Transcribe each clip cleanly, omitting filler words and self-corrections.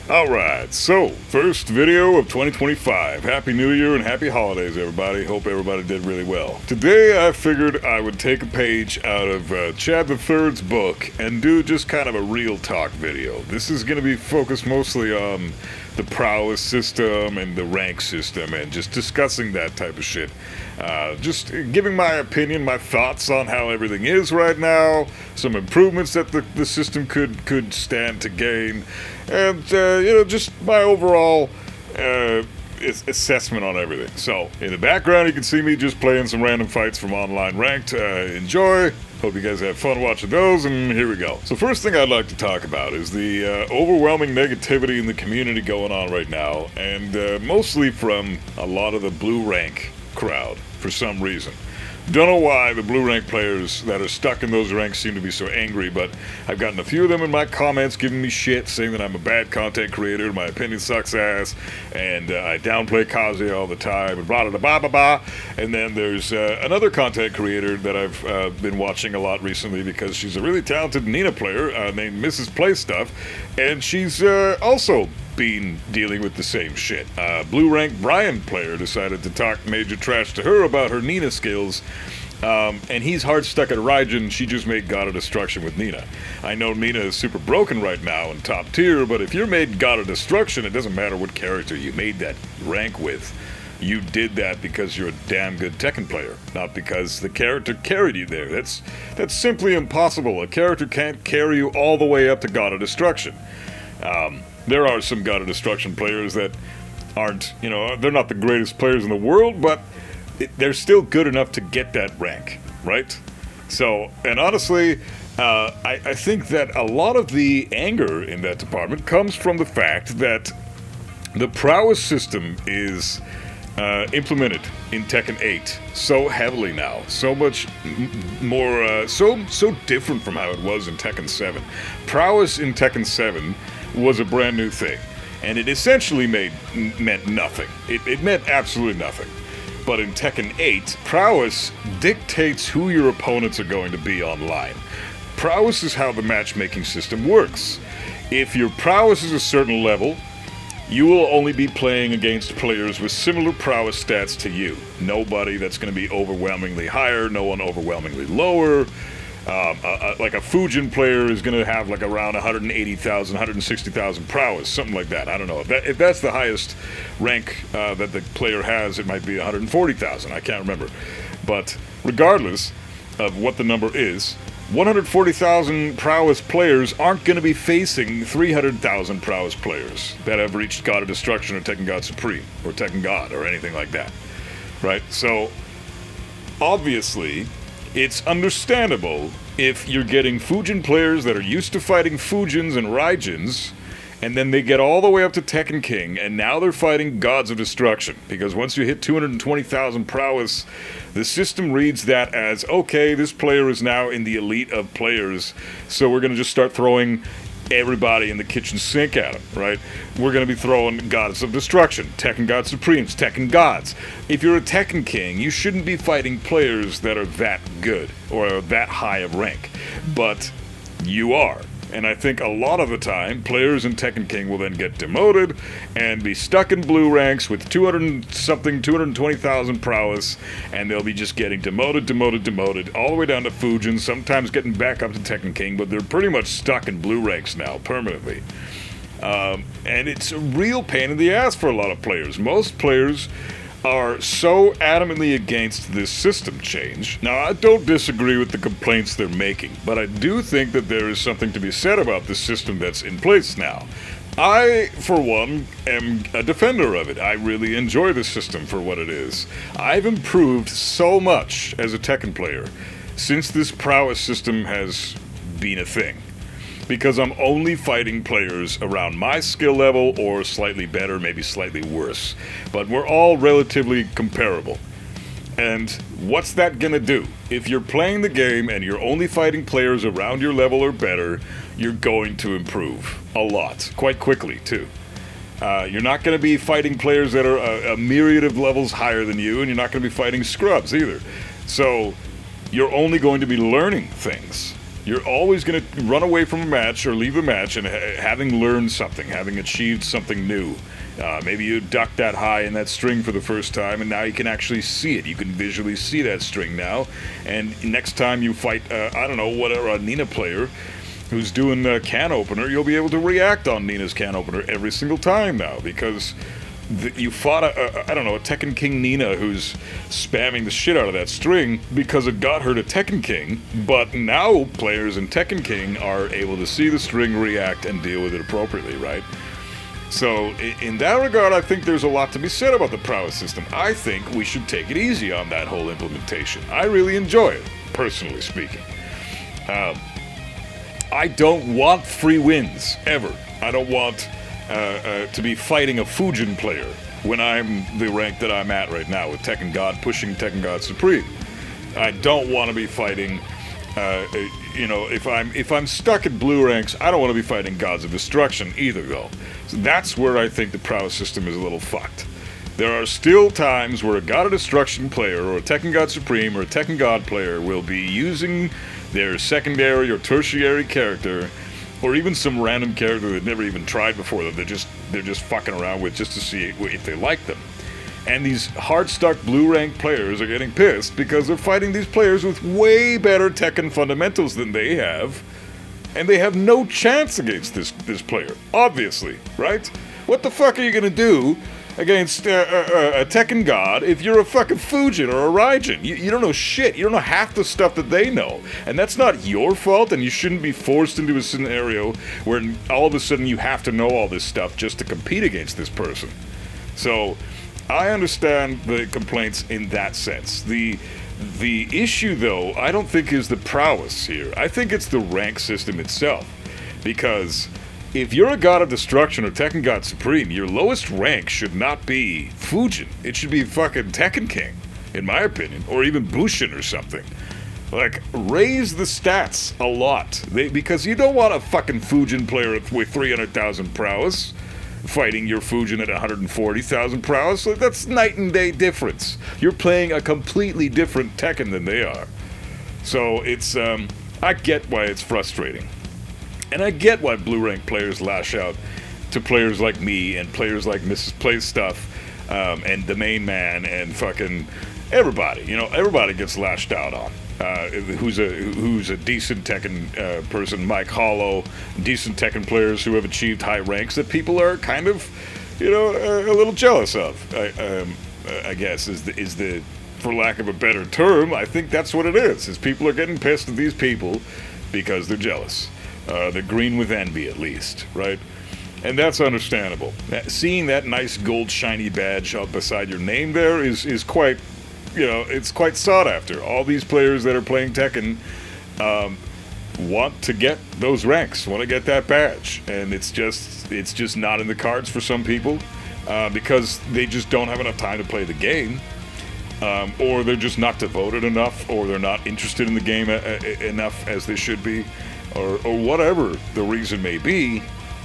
Alright, so, first video of 2025. Happy New Year and happy holidays, everybody. Hope everybody did really well. Today I figured I would take a page out of Chad the Third's book and do just kind of a real talk video. This is going to be focused mostly on the prowess system and the rank system and just discussing that type of shit. Just giving my opinion, my thoughts on how everything is right now, some improvements that the system could stand to gain, and, just my overall assessment on everything. So, in the background you can see me just playing some random fights from online ranked. Enjoy! Hope you guys have fun watching those, and here we go. So first thing I'd like to talk about is the overwhelming negativity in the community going on right now, and mostly from a lot of the blue rank crowd, for some reason. Don't know why the blue rank players that are stuck in those ranks seem to be so angry, but I've gotten a few of them in my comments giving me shit, saying that I'm a bad content creator, my opinion sucks ass, and I downplay Kazuya all the time, and blah blah blah blah blah. And then there's another content creator that I've been watching a lot recently because she's a really talented Nina player named Mrs. Play Stuff, and she's also been dealing with the same shit. Blue rank Brian player decided to talk major trash to her about her Nina skills, and he's hard stuck at Raijin. She just made God of Destruction with Nina. I know Nina is super broken right now in top tier, but if you're made God of Destruction, it doesn't matter what character you made that rank with. You did that because you're a damn good Tekken player, not because the character carried you there. That's simply impossible. A character can't carry you all the way up to God of Destruction. There are some God of Destruction players that aren't, they're not the greatest players in the world, but they're still good enough to get that rank, right? So, and honestly, I think that a lot of the anger in that department comes from the fact that the prowess system is implemented in Tekken 8 so heavily now, so much more, so different from how it was in Tekken 7. Prowess in Tekken 7 was a brand new thing, and it essentially meant nothing. It meant absolutely nothing. But in Tekken 8, prowess dictates who your opponents are going to be online. Prowess is how the matchmaking system works. If your prowess is a certain level, you will only be playing against players with similar prowess stats to you. Nobody that's going to be overwhelmingly higher, no one overwhelmingly lower. Like a Fujin player is going to have like around 180,000, 160,000 prowess, something like that. I don't know. If that's the highest rank that the player has, it might be 140,000. I can't remember. But regardless of what the number is, 140,000 prowess players aren't going to be facing 300,000 prowess players that have reached God of Destruction or Tekken God Supreme or Tekken God or anything like that. Right? So, obviously, it's understandable if you're getting Fujin players that are used to fighting Fujins and Raijins, and then they get all the way up to Tekken King, and now they're fighting Gods of Destruction. Because once you hit 220,000 prowess, the system reads that as, okay, this player is now in the elite of players, so we're going to just start throwing everybody in the kitchen sink at him, right? We're going to be throwing Gods of Destruction, Tekken God Supremes, Tekken Gods. If you're a Tekken King, you shouldn't be fighting players that are that good or that high of rank, but you are. And I think a lot of the time, players in Tekken King will then get demoted and be stuck in blue ranks with 220,000 prowess, and they'll be just getting demoted, all the way down to Fujin, sometimes getting back up to Tekken King, but they're pretty much stuck in blue ranks now, permanently. And it's a real pain in the ass for a lot of players. Most players are so adamantly against this system change. Now, I don't disagree with the complaints they're making, but I do think that there is something to be said about the system that's in place now. I, for one, am a defender of it. I really enjoy the system for what it is. I've improved so much as a Tekken player since this prowess system has been a thing, because I'm only fighting players around my skill level or slightly better, maybe slightly worse. But we're all relatively comparable. And what's that gonna do? If you're playing the game and you're only fighting players around your level or better, you're going to improve a lot, quite quickly too. You're not going to be fighting players that are a myriad of levels higher than you, and you're not going to be fighting scrubs either. So you're only going to be learning things. You're always going to run away from a match or leave a match and having learned something, having achieved something new. Maybe you ducked that high in that string for the first time, and now you can actually see it. You can visually see that string now. And next time you fight, I don't know, whatever, a Nina player who's doing a can opener, you'll be able to react on Nina's can opener every single time now, because you fought a Tekken King Nina who's spamming the shit out of that string because it got her to Tekken King, but now players in Tekken King are able to see the string, react, and deal with it appropriately, right? So, in that regard, I think there's a lot to be said about the prowess system. I think we should take it easy on that whole implementation. I really enjoy it, personally speaking. I don't want free wins, ever. I don't want to be fighting a Fujin player when I'm the rank that I'm at right now with Tekken God, pushing Tekken God Supreme. I don't want to be fighting, if I'm stuck at blue ranks, I don't want to be fighting Gods of Destruction either, though. So that's where I think the prowess system is a little fucked. There are still times where a God of Destruction player, or a Tekken God Supreme, or a Tekken God player will be using their secondary or tertiary character, or even some random character they've never even tried before that they're just fucking around with just to see if they like them. And these hard-stuck blue-rank players are getting pissed because they're fighting these players with way better Tekken fundamentals than they have, and they have no chance against this player, obviously, right? What the fuck are you gonna do against a Tekken God if you're a fucking Fujin or a Raijin? You don't know shit. You don't know half the stuff that they know. And that's not your fault, and you shouldn't be forced into a scenario where all of a sudden you have to know all this stuff just to compete against this person. So, I understand the complaints in that sense. The issue, though, I don't think is the prowess here. I think it's the rank system itself. Because if you're a God of Destruction or Tekken God Supreme, your lowest rank should not be Fujin. It should be fucking Tekken King, in my opinion. Or even Bushin or something. Like, raise the stats a lot. Because you don't want a fucking Fujin player with 300,000 prowess fighting your Fujin at 140,000 prowess. Like, that's night and day difference. You're playing a completely different Tekken than they are. So it's, I get why it's frustrating. And I get why blue rank players lash out to players like me and players like Mrs. Play Stuff, and the main man and fucking everybody. You know, everybody gets lashed out on. Who's a decent Tekken person, Mike Hollow, decent Tekken players who have achieved high ranks that people are kind of, a little jealous of. I guess is the for lack of a better term, I think that's what it is people are getting pissed at these people because they're jealous. They're green with envy, at least, right? And that's understandable. Seeing that nice gold shiny badge up beside your name there is quite. It's quite sought after. All these players that are playing Tekken want to get those ranks, want to get that badge, and it's just not in the cards for some people because they just don't have enough time to play the game, or they're just not devoted enough, or they're not interested in the game enough as they should be, or whatever the reason may be.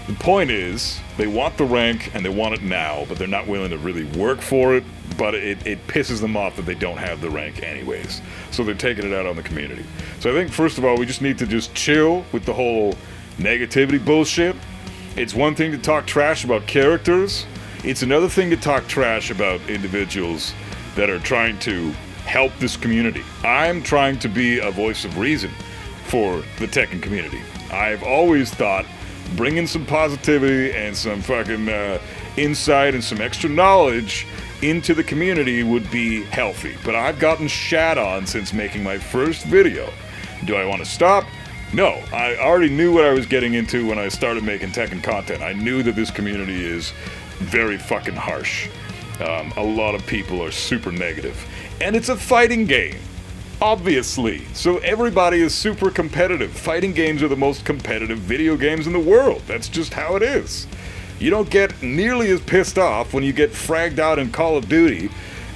The point is, they want the rank, and they want it now, but they're not willing to really work for it, but it pisses them off that they don't have the rank anyways. So they're taking it out on the community. So I think, first of all, we just need to just chill with the whole negativity bullshit. It's one thing to talk trash about characters. It's another thing to talk trash about individuals that are trying to help this community. I'm trying to be a voice of reason for the Tekken community. I've always thought bringing some positivity and some fucking insight and some extra knowledge into the community would be healthy. But I've gotten shat on since making my first video. Do I want to stop? No. I already knew what I was getting into when I started making Tekken content. I knew that this community is very fucking harsh. A lot of people are super negative. And it's a fighting game. Obviously. So everybody is super competitive. Fighting games are the most competitive video games in the world. That's just how it is. You don't get nearly as pissed off when you get fragged out in Call of Duty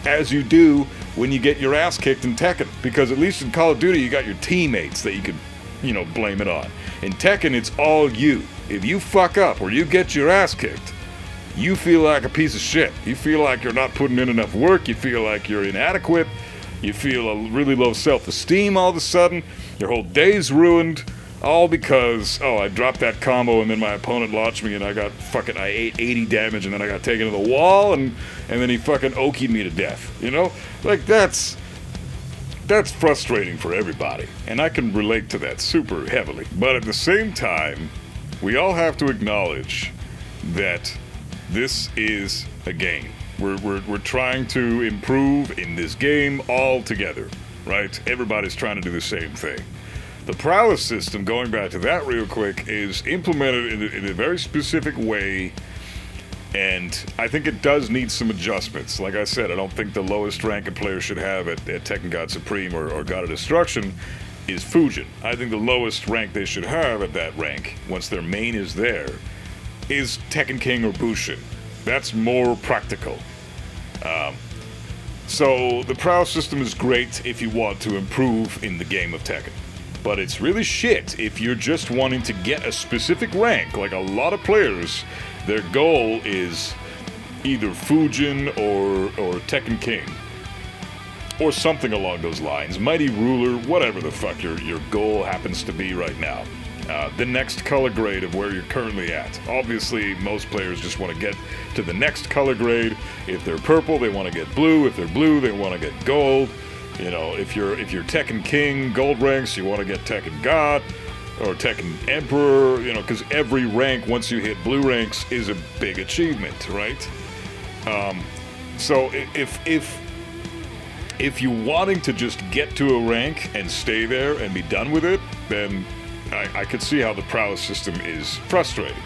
as you do when you get your ass kicked in Tekken. Because at least in Call of Duty you got your teammates that you could, blame it on. In Tekken it's all you. If you fuck up or you get your ass kicked, you feel like a piece of shit. You feel like you're not putting in enough work. You feel like you're inadequate. You feel a really low self-esteem all of a sudden, Your whole day's ruined, all because, oh, I dropped that combo and then my opponent launched me and I ate 80 damage and then I got taken to the wall and then he fucking okied me to death, you know? Like, that's frustrating for everybody, and I can relate to that super heavily. But at the same time, we all have to acknowledge that this is a game. We're trying to improve in this game all together, right? Everybody's trying to do the same thing. The prowess system, going back to that real quick, is implemented in a very specific way, and I think it does need some adjustments. Like I said, I don't think the lowest rank a player should have at Tekken God Supreme or God of Destruction is Fujin. I think the lowest rank they should have at that rank, once their main is there, is Tekken King or Bushin. That's more practical. So the prowess system is great if you want to improve in the game of Tekken. But it's really shit if you're just wanting to get a specific rank. Like a lot of players, their goal is either Fujin or Tekken King. Or something along those lines. Mighty Ruler, whatever the fuck your goal happens to be right now. The next color grade of where you're currently at. Obviously, most players just want to get to the next color grade. If they're purple, they want to get blue. If they're blue, they want to get gold. You know, if you're Tekken King, gold ranks, you want to get Tekken God or Tekken Emperor, you know, because every rank, once you hit blue ranks, is a big achievement, right? So if you're wanting to just get to a rank and stay there and be done with it, then I could see how the prowess system is frustrating,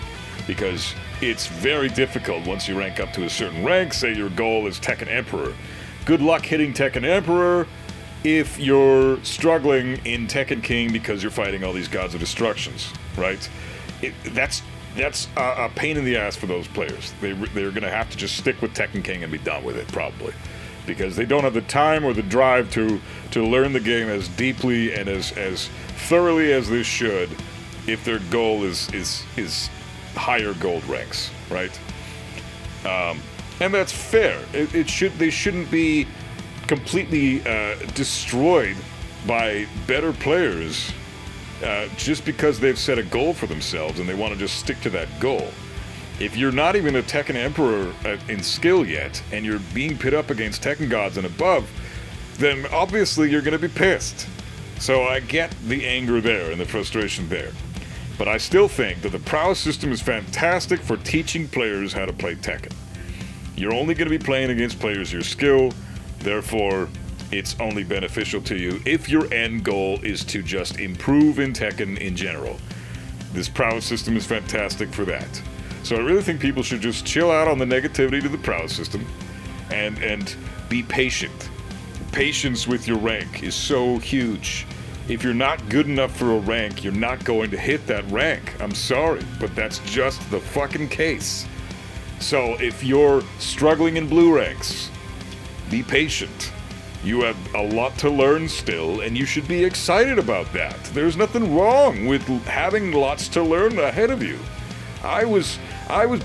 because it's very difficult once you rank up to a certain rank. Say your goal is Tekken Emperor. Good luck hitting Tekken Emperor if you're struggling in Tekken King because you're fighting all these gods of destructions, right? That's a pain in the ass for those players. They're going to have to just stick with Tekken King and be done with it, probably, because they don't have the time or the drive to learn the game as deeply and as thoroughly as they should if their goal is higher gold ranks, right? And that's fair. They shouldn't be completely destroyed by better players just because they've set a goal for themselves and they want to just stick to that goal. If you're not even a Tekken Emperor in skill yet, and you're being pit up against Tekken Gods and above, then obviously you're going to be pissed. So I get the anger there and the frustration there. But I still think that the prowess system is fantastic for teaching players how to play Tekken. You're only going to be playing against players your skill, therefore it's only beneficial to you if your end goal is to just improve in Tekken in general. This prowess system is fantastic for that. So I really think people should just chill out on the negativity to the prowess system and be patient. Patience with your rank is so huge. If you're not good enough for a rank, you're not going to hit that rank. I'm sorry, but that's just the fucking case. So if you're struggling in blue ranks, be patient. You have a lot to learn still, and you should be excited about that. There's nothing wrong with having lots to learn ahead of you. I was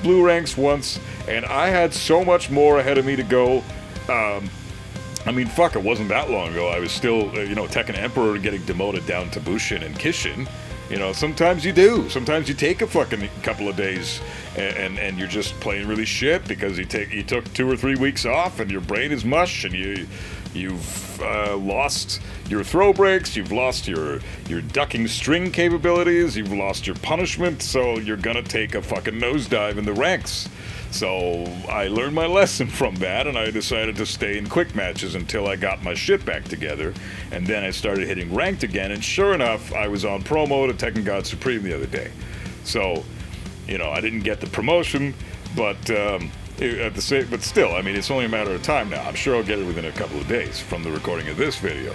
blue ranks once, and I had so much more ahead of me to go. I mean, fuck, it wasn't that long ago. I was still, Tekken Emperor getting demoted down to Bushin and Kishin. You know, sometimes you do. Sometimes you take a fucking couple of days and you're just playing really shit because you took 2 or 3 weeks off and your brain is mush and you've lost your throw breaks, you've lost your ducking string capabilities, you've lost your punishment, so you're gonna take a fucking nosedive in the ranks. So I learned my lesson from that, and I decided to stay in quick matches until I got my shit back together, and then I started hitting ranked again, and sure enough, I was on promo to Tekken God Supreme the other day. So, I didn't get the promotion, but but still, I mean, it's only a matter of time now. I'm sure I'll get it within a couple of days from the recording of this video.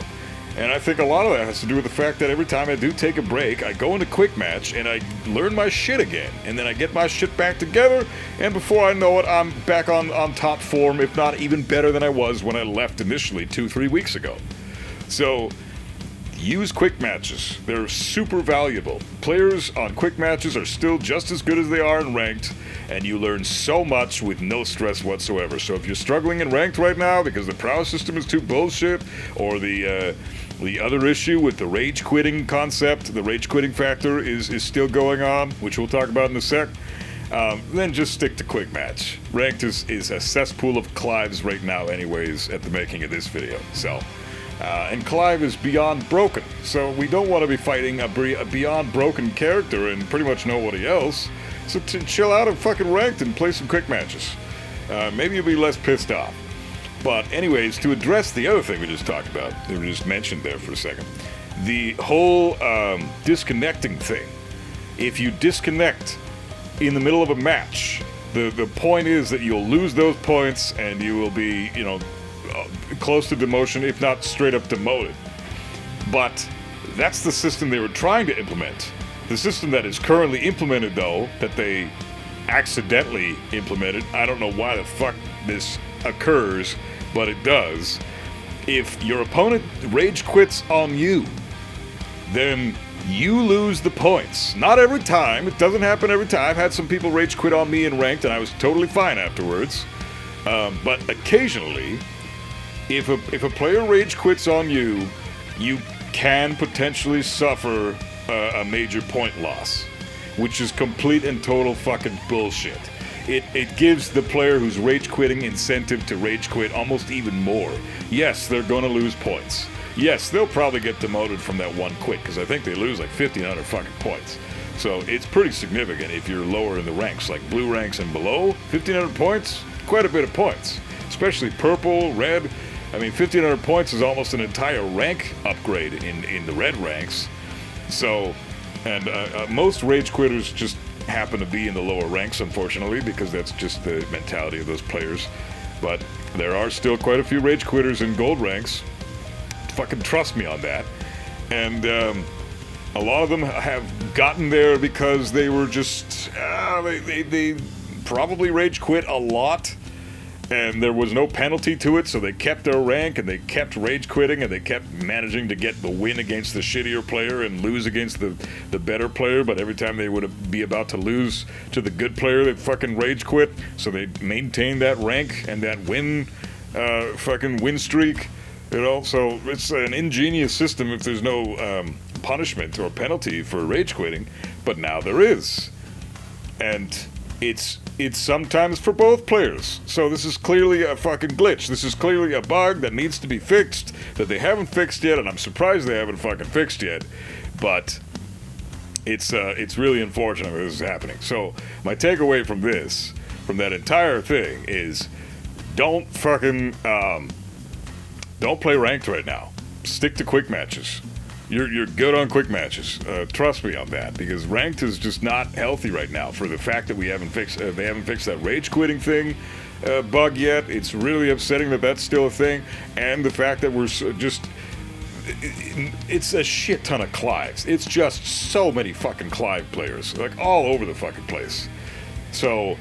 And I think a lot of that has to do with the fact that every time I do take a break, I go into quick match and I learn my shit again. And then I get my shit back together, and before I know it, I'm back on top form, if not even better than I was when I left initially 2-3 weeks ago. So, use quick matches. They're super valuable. Players on quick matches are still just as good as they are in ranked, and you learn so much with no stress whatsoever. So if you're struggling in ranked right now because the prowess system is too bullshit, or the The other issue with the rage quitting concept, the rage quitting factor, is still going on, which we'll talk about in a sec. Then just stick to quick match. Ranked is a cesspool of Clives right now anyways at the making of this video. So, and Clive is beyond broken. So we don't want to be fighting a beyond broken character and pretty much nobody else. So chill out and fucking ranked and play some quick matches. Maybe you'll be less pissed off. But anyways, to address the other thing we just talked about, that we just mentioned there for a second, the whole disconnecting thing. If you disconnect in the middle of a match, the point is that you'll lose those points and you will be, you know, close to demotion, if not straight up demoted. But that's the system they were trying to implement. The system that is currently implemented, though, that they accidentally implemented, I don't know why the fuck this occurs, but it does. If your opponent rage quits on you, then you lose the points. Not every time. It doesn't happen every time. I've had some people rage quit on me in ranked and I was totally fine afterwards. But occasionally, if a player rage quits on you, you can potentially suffer a major point loss, which is complete and total fucking bullshit. It gives the player who's rage quitting incentive to rage quit almost even more. Yes, they're gonna lose points. Yes, they'll probably get demoted from that one quit, because I think they lose like 1,500 fucking points. So it's pretty significant if you're lower in the ranks, like blue ranks and below. 1,500 points, quite a bit of points. Especially purple, red. I mean, 1,500 points is almost an entire rank upgrade in the red ranks. So, and most rage quitters just happen to be in the lower ranks, unfortunately, because that's just the mentality of those players. But there are still quite a few rage quitters in gold ranks. Fucking trust me on that. And a lot of them have gotten there because they were just they probably rage quit a lot, and there was no penalty to it, so they kept their rank and they kept rage quitting and they kept managing to get the win against the shittier player and lose against the better player. But every time they would be about to lose to the good player, they fucking rage quit. So they maintained that rank and that fucking win streak. You know, so it's an ingenious system if there's no punishment or penalty for rage quitting, but now there is. And it's sometimes for both players. So this is clearly a fucking glitch. This is clearly a bug that needs to be fixed, that they haven't fixed yet, and I'm surprised they haven't fucking fixed yet. But it's really unfortunate that this is happening. So my takeaway from this, from that entire thing, is don't fucking don't play ranked right now. Stick to quick matches. You're good on quick matches. Trust me on that, because ranked is just not healthy right now. For the fact that they haven't fixed that rage quitting thing bug yet. It's really upsetting that that's still a thing, and the fact that we're it's a shit ton of Clives. It's just so many fucking Clive players, like all over the fucking place. So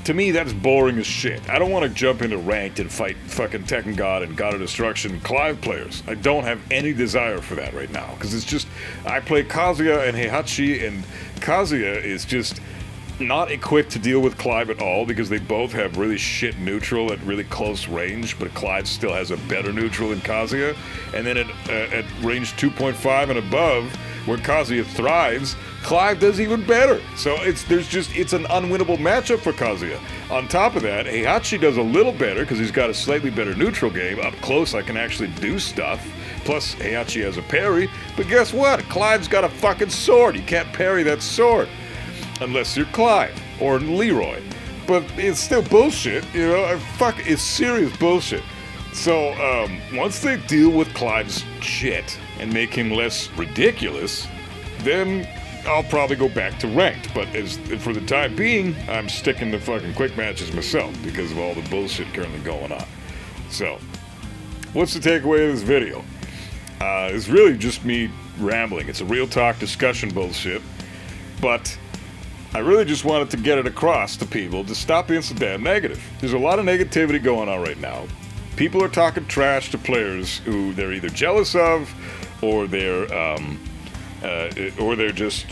to me, that's boring as shit. I don't want to jump into ranked and fight fucking Tekken God and God of Destruction Clive players. I don't have any desire for that right now, because it's just, I play Kazuya and Heihachi, and Kazuya is just not equipped to deal with Clive at all, because they both have really shit neutral at really close range, but Clive still has a better neutral than Kazuya. And then at range 2.5 and above, where Kazuya thrives, Clive does even better. So it's an unwinnable matchup for Kazuya. On top of that, Heihachi does a little better because he's got a slightly better neutral game. Up close, I can actually do stuff. Plus, Heihachi has a parry. But guess what? Clive's got a fucking sword. You can't parry that sword unless you're Clive or Leroy. But it's still bullshit, you know? It's serious bullshit. So, once they deal with Clive's shit and make him less ridiculous, then I'll probably go back to ranked. But for the time being, I'm sticking to fucking quick matches myself because of all the bullshit currently going on. So, what's the takeaway of this video? It's really just me rambling. It's a real talk discussion bullshit. But I really just wanted to get it across to people to stop being so damn negative. There's a lot of negativity going on right now. People are talking trash to players who they're either jealous of, or they're just,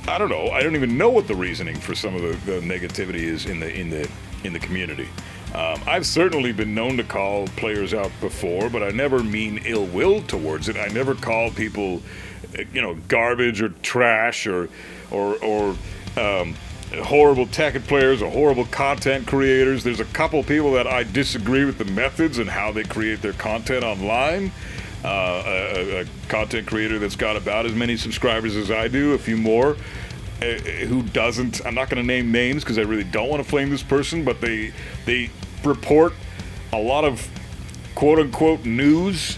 I don't know. I don't even know what the reasoning for some of the negativity is in the community. I've certainly been known to call players out before, but I never mean ill will towards it. I never call people, garbage or trash or horrible tech players or horrible content creators. There's a couple people that I disagree with the methods and how they create their content online. A content creator that's got about as many subscribers as I do, a few more, who doesn't. I'm not going to name names because I really don't want to flame this person, but they report a lot of quote-unquote news,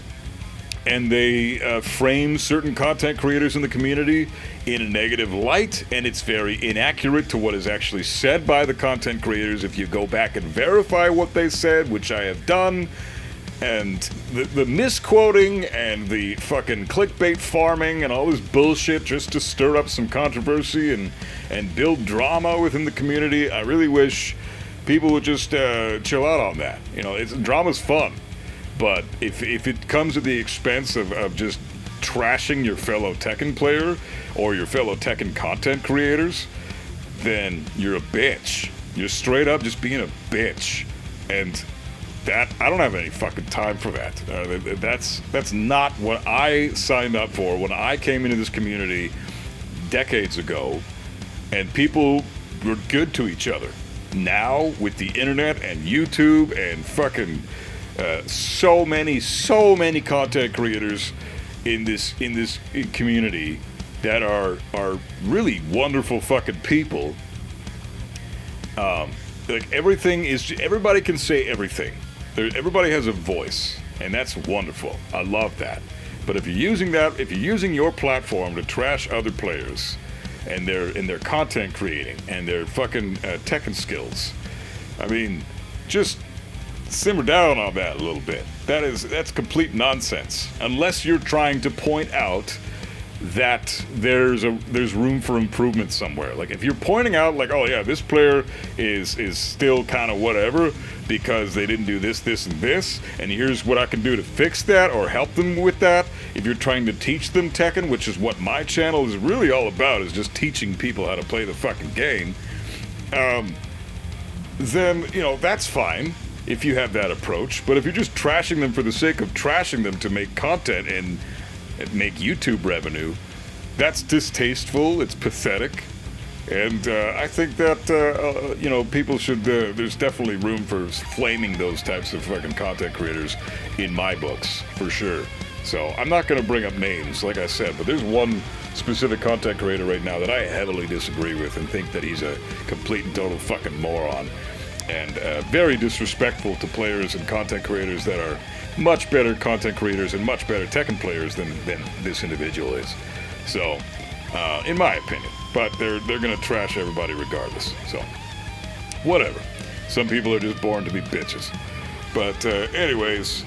and they frame certain content creators in the community in a negative light, and it's very inaccurate to what is actually said by the content creators. If you go back and verify what they said, which I have done, and the misquoting and the fucking clickbait farming and all this bullshit just to stir up some controversy and build drama within the community, I really wish people would just chill out on that. Drama's fun, but if it comes at the expense of just trashing your fellow Tekken player or your fellow Tekken content creators, then you're a bitch. You're straight up just being a bitch. And that, I don't have any fucking time for that. That's not what I signed up for when I came into this community decades ago, and people were good to each other. Now, with the internet and YouTube and fucking so many content creators in this community that are really wonderful fucking people. Everybody can say everything. Everybody has a voice, and that's wonderful. I love that. But if you're using your platform to trash other players and their content creating and their fucking Tekken skills, I mean, just simmer down on that a little bit. That's complete nonsense. Unless you're trying to point out that there's room for improvement somewhere. Like if you're pointing out like, oh yeah, this player is still kind of whatever because they didn't do this, and this, and here's what I can do to fix that or help them with that. If you're trying to teach them Tekken, which is what my channel is really all about, is just teaching people how to play the fucking game, then, that's fine if you have that approach. But if you're just trashing them for the sake of trashing them to make content and make YouTube revenue, that's distasteful, it's pathetic, and I think that, people should, there's definitely room for flaming those types of fucking content creators in my books, for sure. So I'm not going to bring up names, like I said, but there's one specific content creator right now that I heavily disagree with and think that he's a complete and total fucking moron, and very disrespectful to players and content creators that are much better content creators and much better Tekken players than this individual is. So, in my opinion. But they're going to trash everybody regardless. So, whatever. Some people are just born to be bitches. But anyways,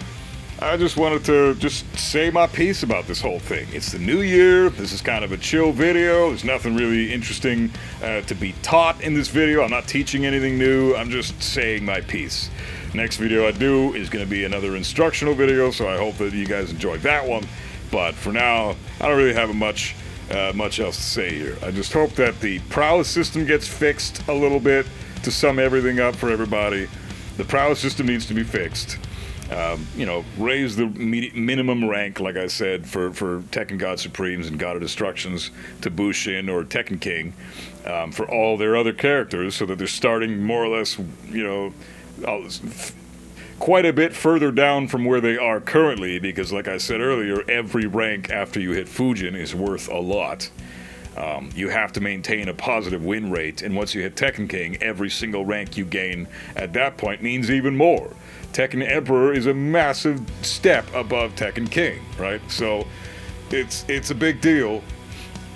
I just wanted to just say my piece about this whole thing. It's the new year. This is kind of a chill video. There's nothing really interesting to be taught in this video. I'm not teaching anything new. I'm just saying my piece. Next video I do is going to be another instructional video, so I hope that you guys enjoyed that one. But for now, I don't really have much else to say here. I just hope that the prowess system gets fixed a little bit to sum everything up for everybody. The prowess system needs to be fixed. Raise the minimum rank, like I said, for Tekken God Supremes and God of Destructions to Bushin or Tekken King for all their other characters, so that they're starting more or less, quite a bit further down from where they are currently, because like I said earlier, every rank after you hit Fujin is worth a lot. You have to maintain a positive win rate, and once you hit Tekken King, every single rank you gain at that point means even more. Tekken Emperor is a massive step above Tekken King, right? So it's a big deal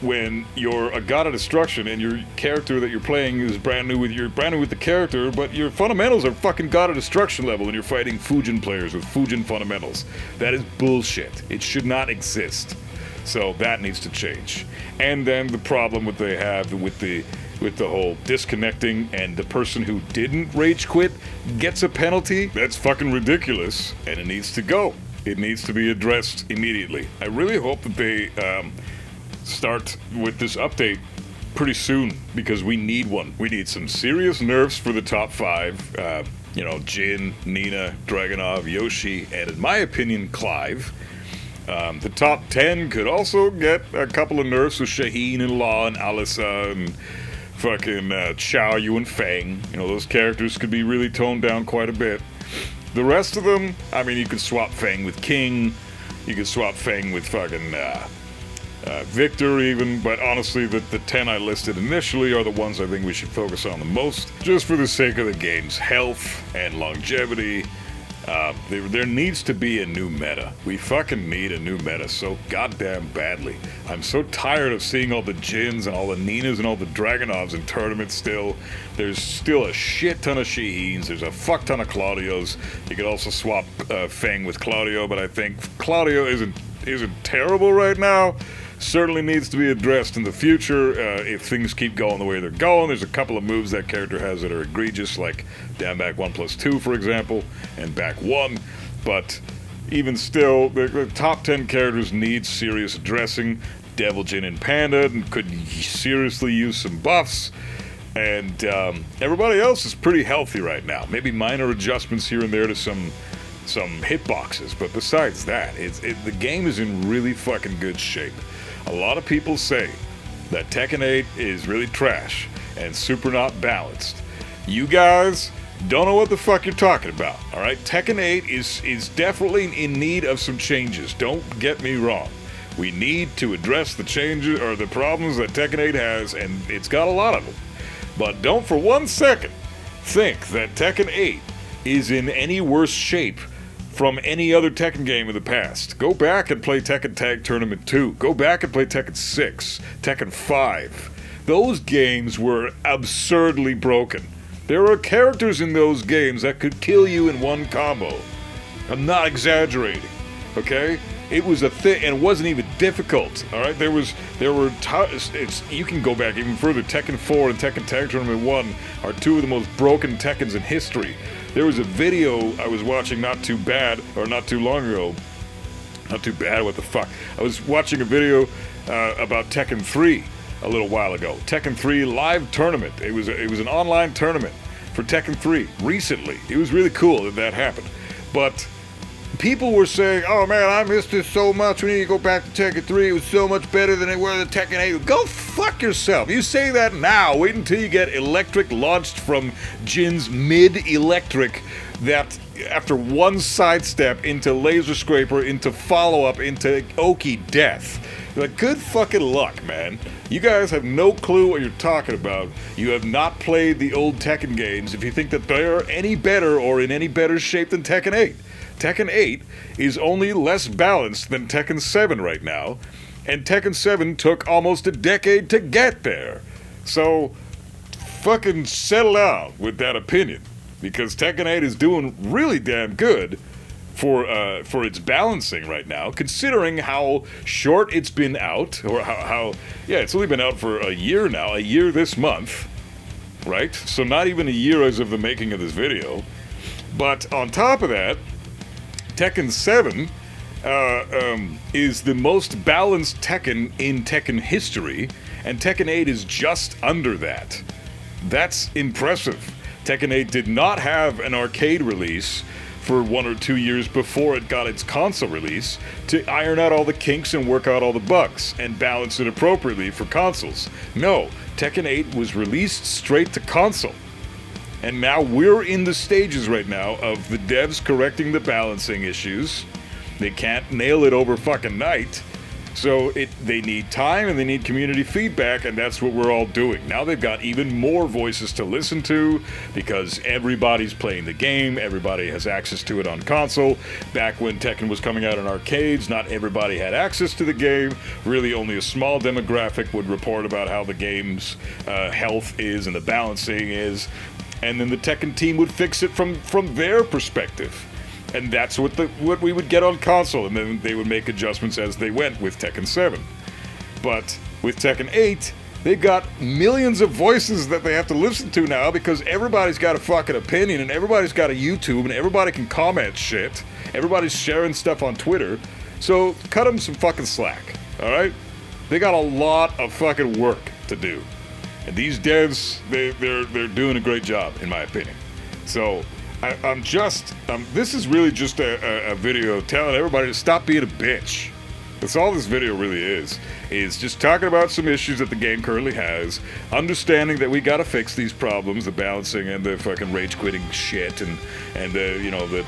when you're a God of Destruction and your character that you're playing is brand new with the character, but your fundamentals are fucking God of Destruction level and you're fighting Fujin players with Fujin fundamentals. That is bullshit. It should not exist. So that needs to change. And then the problem that they have with the whole disconnecting and the person who didn't rage quit gets a penalty, that's fucking ridiculous, and it needs to go. It needs to be addressed immediately. I really hope that they start with this update pretty soon, because we need one. We need some serious nerfs for the top 5. You know, Jin, Nina, Dragunov, Yoshi, and in my opinion, Clive. The top 10 could also get a couple of nerfs with Shaheen and Law and Alyssa and fucking Xiao Yu and Fang. You know, those characters could be really toned down quite a bit. The rest of them, I mean, you could swap Fang with King. You could swap Fang with fucking Victor even, but honestly the 10 I listed initially are the ones I think we should focus on the most, just for the sake of the game's health and longevity. There needs to be a new meta. We fucking need a new meta so goddamn badly. I'm so tired of seeing all the Jins and all the Ninas and all the Dragunovs in tournaments still. There's still a shit ton of Shaheens. There's a fuck ton of Claudios. You could also swap Fang with Claudio, but I think Claudio isn't terrible right now. Certainly needs to be addressed in the future if things keep going the way they're going. There's a couple of moves that character has that are egregious, like down back 1+2, for example, and back 1. But even still, the top 10 characters need serious addressing. Devil Jin and Panda could seriously use some buffs. And everybody else is pretty healthy right now. Maybe minor adjustments here and there to some hitboxes, but besides that, the game is in really fucking good shape. A lot of people say that Tekken 8 is really trash and super not balanced. You guys don't know what the fuck you're talking about, alright? Tekken 8 is definitely in need of some changes, don't get me wrong. We need to address the changes or the problems that Tekken 8 has, and it's got a lot of them. But don't for 1 second think that Tekken 8 is in any worse shape from any other Tekken game in the past. Go back and play Tekken Tag Tournament 2. Go back and play Tekken 6, Tekken 5. Those games were absurdly broken. There are characters in those games that could kill you in one combo. I'm not exaggerating, okay? It was a thing, and it wasn't even difficult, all right? You can go back even further. Tekken 4 and Tekken Tag Tournament 1 are two of the most broken Tekkens in history. There was a video I was watching not too long ago. Not too bad, what the fuck? I was watching a video about Tekken 3 a little while ago. Tekken 3 live tournament. It was an online tournament for Tekken 3 recently. It was really cool that happened. But people were saying, oh man, I missed this so much. We need to go back to Tekken 3. It was so much better than it was in Tekken 8. Go fuck yourself. You say that now. Wait until you get Electric launched from Jin's mid-electric that after one sidestep into Laser Scraper, into follow-up, into Oki death. Like, good fucking luck, man. You guys have no clue what you're talking about. You have not played the old Tekken games if you think that they're any better or in any better shape than Tekken 8. Tekken 8 is only less balanced than Tekken 7 right now, and Tekken 7 took almost a decade to get there. So, fucking settle down with that opinion, because Tekken 8 is doing really damn good for its balancing right now, considering how short it's been out, or it's only been out for a year now, a year this month, right? So not even a year as of the making of this video. But on top of that, Tekken 7 is the most balanced Tekken in Tekken history, and Tekken 8 is just under that. That's impressive. Tekken 8 did not have an arcade release for 1 or 2 years before it got its console release to iron out all the kinks and work out all the bugs and balance it appropriately for consoles. No, Tekken 8 was released straight to console. And now we're in the stages right now of the devs correcting the balancing issues. They can't nail it over fucking night. So they need time and they need community feedback, and that's what we're all doing. Now they've got even more voices to listen to because everybody's playing the game, everybody has access to it on console. Back when Tekken was coming out in arcades, not everybody had access to the game. Really only a small demographic would report about how the game's health is and the balancing is. And then the Tekken team would fix it from their perspective. And that's what we would get on console, and then they would make adjustments as they went with Tekken 7. But with Tekken 8, they've got millions of voices that they have to listen to now because everybody's got a fucking opinion, and everybody's got a YouTube, and everybody can comment shit. Everybody's sharing stuff on Twitter. So cut them some fucking slack, alright? They got a lot of fucking work to do. And these devs, they're doing a great job, in my opinion. So This is really just a video telling everybody to stop being a bitch. That's all this video really is just talking about some issues that the game currently has, understanding that we gotta fix these problems, the balancing and the fucking rage quitting shit, and you know, the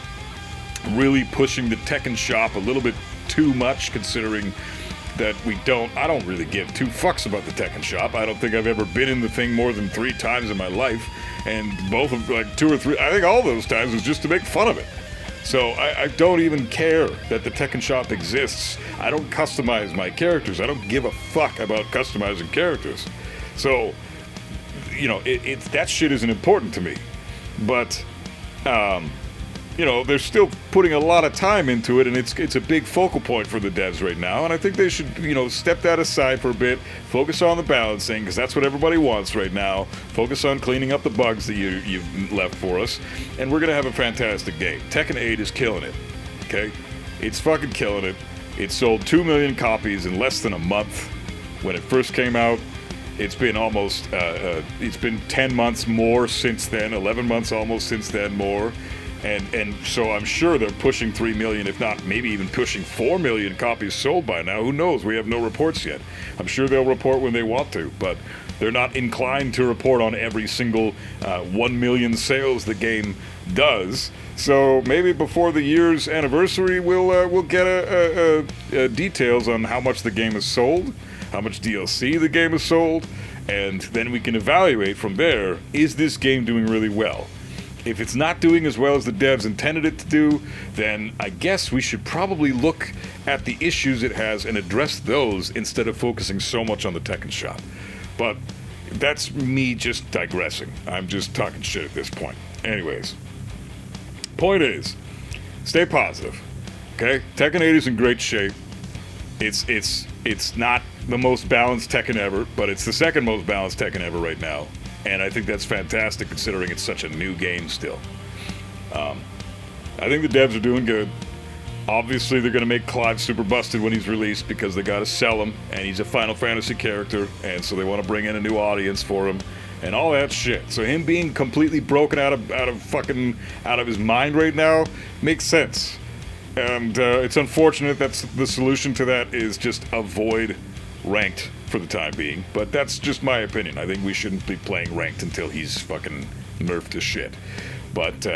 really pushing the Tekken shop a little bit too much, considering that I don't really give two fucks about the Tekken shop. I don't think I've ever been in the thing more than 3 times in my life, and both of, like, 2 or 3, I think all those times was just to make fun of it. So I don't even care that the Tekken shop exists. I don't customize my characters. I don't give a fuck about customizing characters. So, you know, that shit isn't important to me. But, you know, they're still putting a lot of time into it, and it's a big focal point for the devs right now, and I think they should, you know, step that aside for a bit, focus on the balancing, because that's what everybody wants right now, focus on cleaning up the bugs that you've left for us, and we're going to have a fantastic game. Tekken 8 is killing it, okay? It's fucking killing it. It sold 2 million copies in less than a month when it first came out. It's been almost, it's been 10 months more since then, 11 months almost since then more. And so I'm sure they're pushing 3 million, if not maybe even pushing 4 million copies sold by now. Who knows? We have no reports yet. I'm sure they'll report when they want to, but they're not inclined to report on every single 1 million sales the game does. So maybe before the year's anniversary, we'll get details on how much the game has sold, how much DLC the game has sold, and then we can evaluate from there, is this game doing really well? If it's not doing as well as the devs intended it to do, then I guess we should probably look at the issues it has and address those instead of focusing so much on the Tekken shop. But that's me just digressing. I'm just talking shit at this point. Anyways, point is, stay positive, okay? Tekken 8 is in great shape. It's not the most balanced Tekken ever, but it's the second most balanced Tekken ever right now. And I think that's fantastic considering it's such a new game still. I think the devs are doing good. Obviously, they're going to make Clive super busted when he's released because they got to sell him, and he's a Final Fantasy character, and so they want to bring in a new audience for him, and all that shit. So him being completely broken out of his mind right now makes sense. And it's unfortunate that the solution to that is just avoid ranked for the time being, but that's just my opinion. I think we shouldn't be playing ranked until he's fucking nerfed to shit. But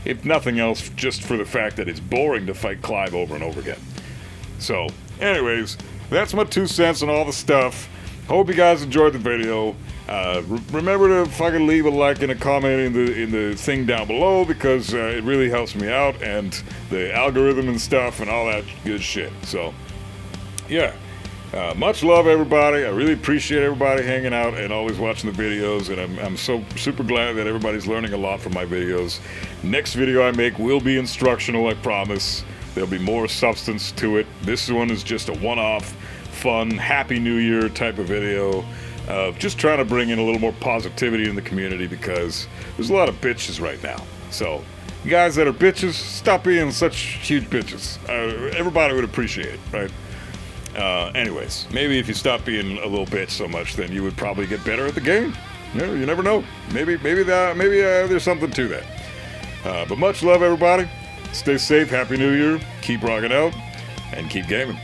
if nothing else, just for the fact that it's boring to fight Clive over and over again. So, anyways, that's my 2 cents on all the stuff. Hope you guys enjoyed the video. Remember to fucking leave a like and a comment in the thing down below, because it really helps me out, and the algorithm and stuff and all that good shit. So, yeah. Much love, everybody. I really appreciate everybody hanging out and always watching the videos, and I'm so super glad that everybody's learning a lot from my videos. Next video I make will be instructional, I promise. There'll be more substance to it. This one is just a one-off, fun, Happy New Year type of video of just trying to bring in a little more positivity in the community, because there's a lot of bitches right now. So, you guys that are bitches, stop being such huge bitches. Everybody would appreciate it, right? Anyways, maybe if you stop being a little bitch so much, then you would probably get better at the game. You know, you never know. Maybe there's something to that. But much love, everybody. Stay safe. Happy New Year. Keep rocking out, and keep gaming.